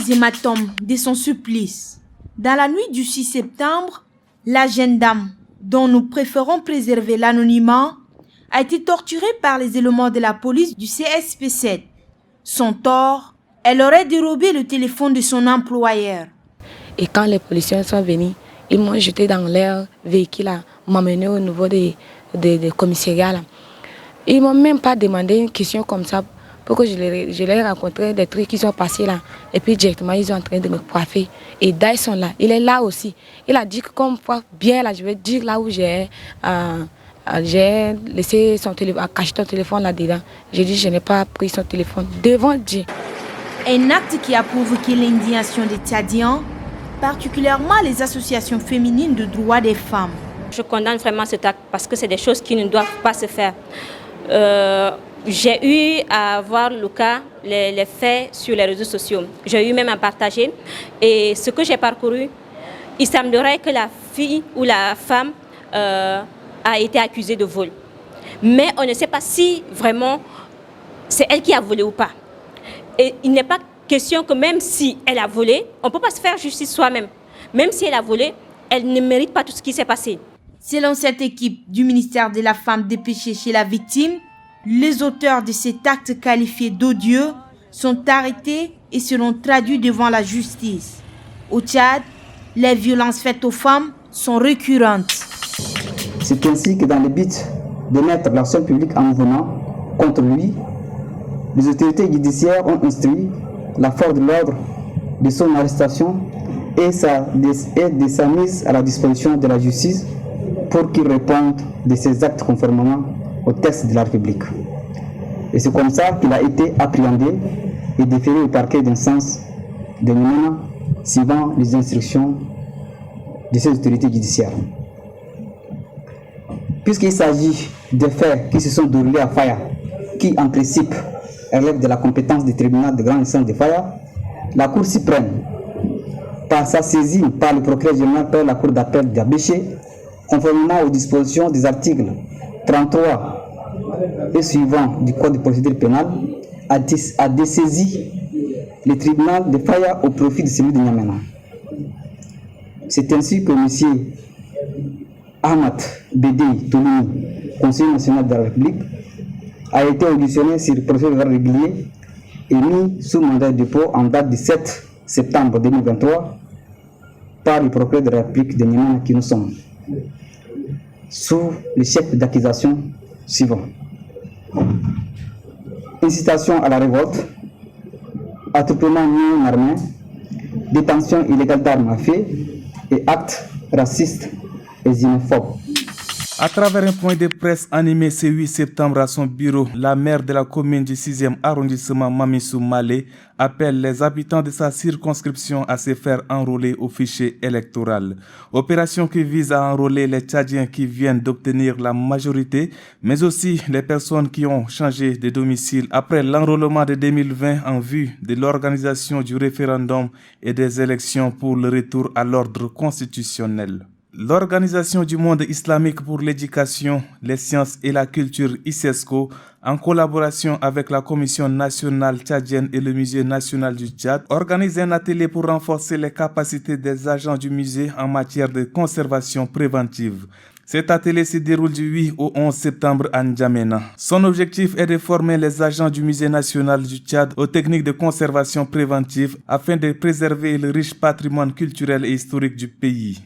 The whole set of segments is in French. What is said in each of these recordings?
les hématomes de son supplice. Dans la nuit du 6 septembre, la jeune dame, dont nous préférons préserver l'anonymat, a été torturée par les éléments de la police du CSP7. Son tort, elle aurait dérobé le téléphone de son employeur. Et quand les policiers sont venus, ils m'ont jeté dans leur véhicule, m'ont mené au niveau des commissariats. Là. Ils ne m'ont même pas demandé une question comme ça pour que je leur ai rencontré des trucs qui sont passés là. Et puis directement, ils sont en train de me coiffer. Et Dyson là, il est là aussi. Il a dit que comme bien là, je vais dire là où j'ai laissé son téléphone, caché ton téléphone là-dedans. J'ai dit je n'ai pas pris son téléphone devant Dieu. Un acte qui a provoqué l'indignation des Tchadiens, particulièrement les associations féminines de droits des femmes. Je condamne vraiment cet acte parce que c'est des choses qui ne doivent pas se faire. J'ai eu à voir le cas, les faits sur les réseaux sociaux. J'ai eu même à partager. Et ce que j'ai parcouru, il semblerait que la fille ou la femme a été accusée de vol. Mais on ne sait pas si vraiment c'est elle qui a volé ou pas. Et il n'est pas question que même si elle a volé, on ne peut pas se faire justice soi-même. Même si elle a volé, elle ne mérite pas tout ce qui s'est passé. Selon cette équipe du ministère de la Femme dépêchée chez la victime, les auteurs de cet acte qualifié d'odieux sont arrêtés et seront traduits devant la justice. Au Tchad, les violences faites aux femmes sont récurrentes. C'est ainsi que dans le but de mettre l'action publique en mouvement contre lui, les autorités judiciaires ont instruit la force de l'ordre de son arrestation et de sa mise à la disposition de la justice pour qu'il réponde de ses actes conformément au texte de la République. Et c'est comme ça qu'il a été appréhendé et déféré au parquet d'instance de N'Djamena suivant les instructions de ces autorités judiciaires. Puisqu'il s'agit de faits qui se sont déroulés à Faya, qui en principe relève de la compétence du tribunal de grande instance de Faya, la Cour suprême, par sa saisine par le procureur général par la Cour d'appel d'Abéché, conformément aux dispositions des articles 33 et suivants du Code de procédure pénale, a dessaisi le tribunal de Faya au profit de celui de N'Djamena. C'est ainsi que M. Ahmad Bédé Tolouni, conseiller national de la République, a été auditionné sur le procès verbal régulier et mis sous mandat de dépôt en date du 7 septembre 2023 par le procureur de la République de N'Djamena qui nous sommes, sous le chef d'accusation suivant: incitation à la révolte, attroupement non armé, détention illégale d'armes à feu et actes racistes et xénophobes. À travers un point de presse animé ce 8 septembre à son bureau, la maire de la commune du 6e arrondissement Mamissou Malé appelle les habitants de sa circonscription à se faire enrôler au fichier électoral. Opération qui vise à enrôler les Tchadiens qui viennent d'obtenir la majorité, mais aussi les personnes qui ont changé de domicile après l'enrôlement de 2020 en vue de l'organisation du référendum et des élections pour le retour à l'ordre constitutionnel. L'Organisation du monde islamique pour l'éducation, les sciences et la culture ICESCO, en collaboration avec la Commission nationale tchadienne et le Musée national du Tchad, organise un atelier pour renforcer les capacités des agents du musée en matière de conservation préventive. Cet atelier se déroule du 8 au 11 septembre à N'Djamena. Son objectif est de former les agents du Musée national du Tchad aux techniques de conservation préventive afin de préserver le riche patrimoine culturel et historique du pays.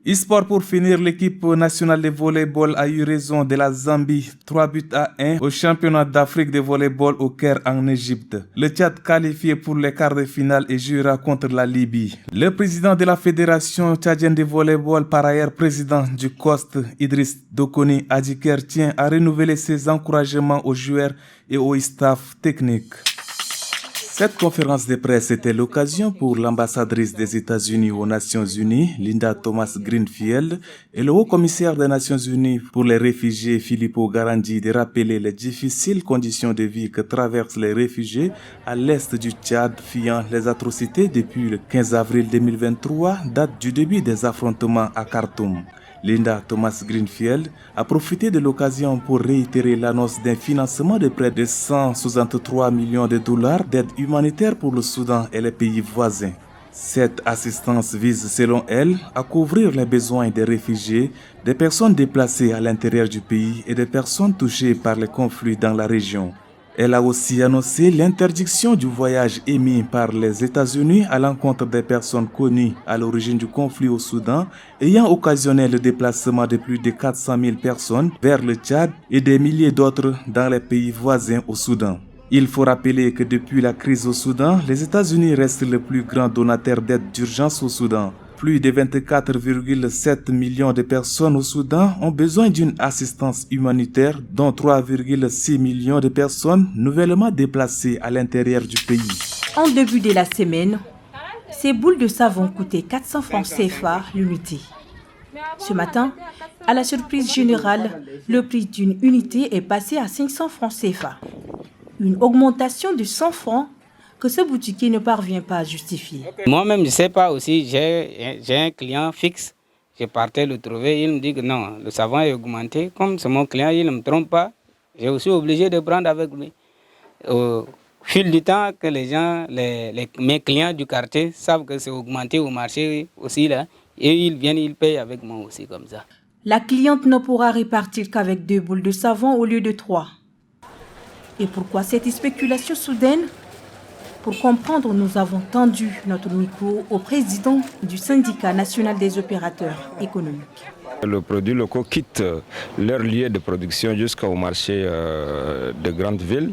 E-sport pour finir, l'équipe nationale de volleyball a eu raison de la Zambie 3-1 au championnat d'Afrique de volleyball au Caire en Égypte. Le Tchad qualifié pour les quarts de finale et jouera contre la Libye. Le président de la Fédération tchadienne de volleyball, par ailleurs président du COST, Idriss Dokoni Adjiker, tient à renouveler ses encouragements aux joueurs et au staff technique. Cette conférence de presse était l'occasion pour l'ambassadrice des États-Unis aux Nations Unies, Linda Thomas-Greenfield, et le haut-commissaire des Nations Unies pour les réfugiés, Filippo Grandi, de rappeler les difficiles conditions de vie que traversent les réfugiés à l'est du Tchad, fuyant les atrocités depuis le 15 avril 2023, date du début des affrontements à Khartoum. Linda Thomas Greenfield a profité de l'occasion pour réitérer l'annonce d'un financement de près de 163 millions de dollars d'aide humanitaire pour le Soudan et les pays voisins. Cette assistance vise, selon elle, à couvrir les besoins des réfugiés, des personnes déplacées à l'intérieur du pays et des personnes touchées par les conflits dans la région. Elle a aussi annoncé l'interdiction du voyage émis par les États-Unis à l'encontre des personnes connues à l'origine du conflit au Soudan, ayant occasionné le déplacement de plus de 400 000 personnes vers le Tchad et des milliers d'autres dans les pays voisins au Soudan. Il faut rappeler que depuis la crise au Soudan, les États-Unis restent le plus grand donateur d'aide d'urgence au Soudan. Plus de 24,7 millions de personnes au Soudan ont besoin d'une assistance humanitaire, dont 3,6 millions de personnes nouvellement déplacées à l'intérieur du pays. En début de la semaine, ces boules de savon coûtaient 400 francs CFA l'unité. Ce matin, à la surprise générale, le prix d'une unité est passé à 500 francs CFA. Une augmentation de 100 francs que ce boutiquier ne parvient pas à justifier. Moi-même, je ne sais pas aussi, j'ai un client fixe, je partais le trouver, il me dit que non, le savon est augmenté. Comme c'est mon client, il ne me trompe pas, j'ai aussi obligé de prendre avec lui. Au fil du temps, que les gens, mes clients du quartier savent que c'est augmenté au marché aussi, là, et ils viennent, ils payent avec moi aussi comme ça. La cliente ne pourra répartir qu'avec 2 boules de savon au lieu de 3. Et pourquoi cette spéculation soudaine ? Pour comprendre, nous avons tendu notre micro au président du syndicat national des opérateurs économiques. Les produits locaux quittent leur lieu de production jusqu'au marché de grandes villes.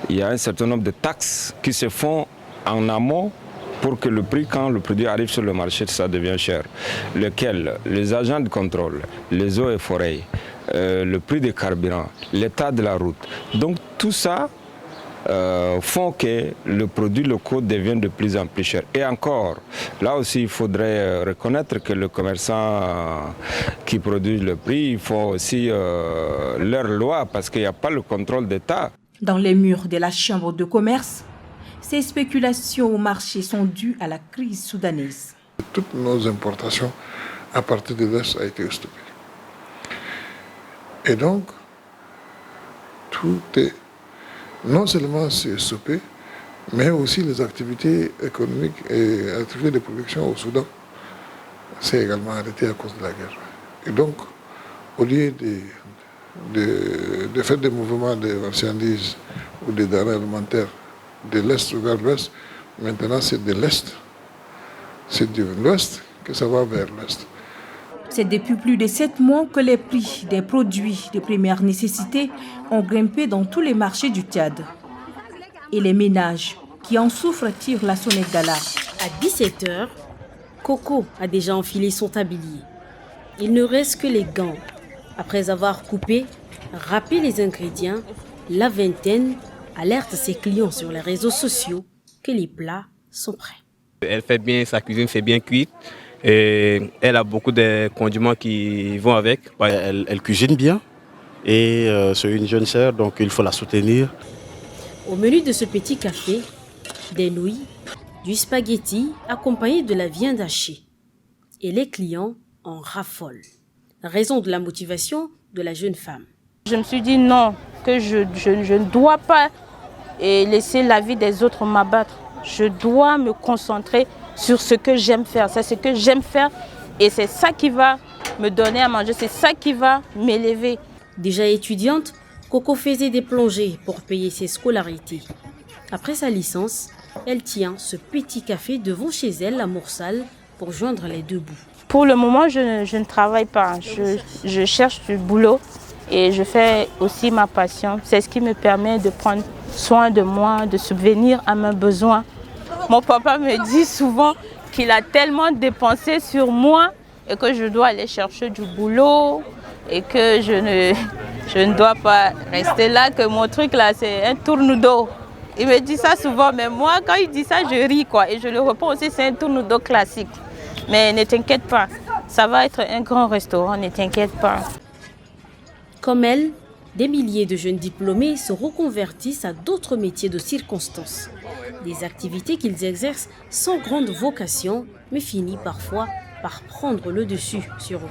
Il y a un certain nombre de taxes qui se font en amont pour que le prix, quand le produit arrive sur le marché, ça devient cher. Lequel, les agents de contrôle, les eaux et forêts, le prix des carburants, l'état de la route. Donc tout ça font que le produit local devient de plus en plus cher. Et encore, là aussi, il faudrait reconnaître que le commerçant qui produit le prix, ils font aussi leur loi parce qu'il n'y a pas le contrôle d'État. Dans les murs de la Chambre de commerce, ces spéculations au marché sont dues à la crise soudanaise. Toutes nos importations à partir de l'Est ont été stoppées. Et donc, tout est non seulement stoppé, mais aussi les activités économiques et activités de production au Soudan s'est également arrêtées à cause de la guerre. Et donc, au lieu de faire des mouvements de marchandises ou de denrées alimentaires de l'Est vers l'Ouest, maintenant c'est de l'Est, c'est de l'Ouest que ça va vers l'Est. C'est depuis plus de 7 mois que les prix des produits de première nécessité ont grimpé dans tous les marchés du Tchad. Et les ménages qui en souffrent tirent la sonnette d'alarme. À 17h, Coco a déjà enfilé son tablier. Il ne reste que les gants. Après avoir coupé, râpé les ingrédients, la vingtaine alerte ses clients sur les réseaux sociaux que les plats sont prêts. Elle fait bien sa cuisine, c'est bien cuit. Et elle a beaucoup de condiments qui vont avec. Elle cuisine bien et c'est une jeune sœur, donc il faut la soutenir. Au menu de ce petit café, des nouilles, du spaghetti accompagné de la viande hachée. Et les clients en raffolent. Raison de la motivation de la jeune femme. Je me suis dit non, que je ne dois pas laisser la vie des autres m'abattre. Je dois me concentrer sur ce que j'aime faire. C'est ce que j'aime faire et c'est ça qui va me donner à manger, c'est ça qui va m'élever. Déjà étudiante, Coco faisait des plongées pour payer ses scolarités. Après sa licence, elle tient ce petit café devant chez elle, à Moursal, pour joindre les deux bouts. Pour le moment, je ne travaille pas. Je cherche du boulot et je fais aussi ma passion. C'est ce qui me permet de prendre soin de moi, de subvenir à mes besoins. Mon papa me dit souvent qu'il a tellement dépensé sur moi et que je dois aller chercher du boulot et que je ne dois pas rester là, que mon truc là c'est un tourne-dos. Il me dit ça souvent, mais moi quand il dit ça je ris quoi et je le réponds aussi, c'est un tourne-dos classique. Mais ne t'inquiète pas, ça va être un grand restaurant, ne t'inquiète pas. Comme elle, des milliers de jeunes diplômés se reconvertissent à d'autres métiers de circonstance. Des activités qu'ils exercent sans grande vocation, mais finissent parfois par prendre le dessus sur eux.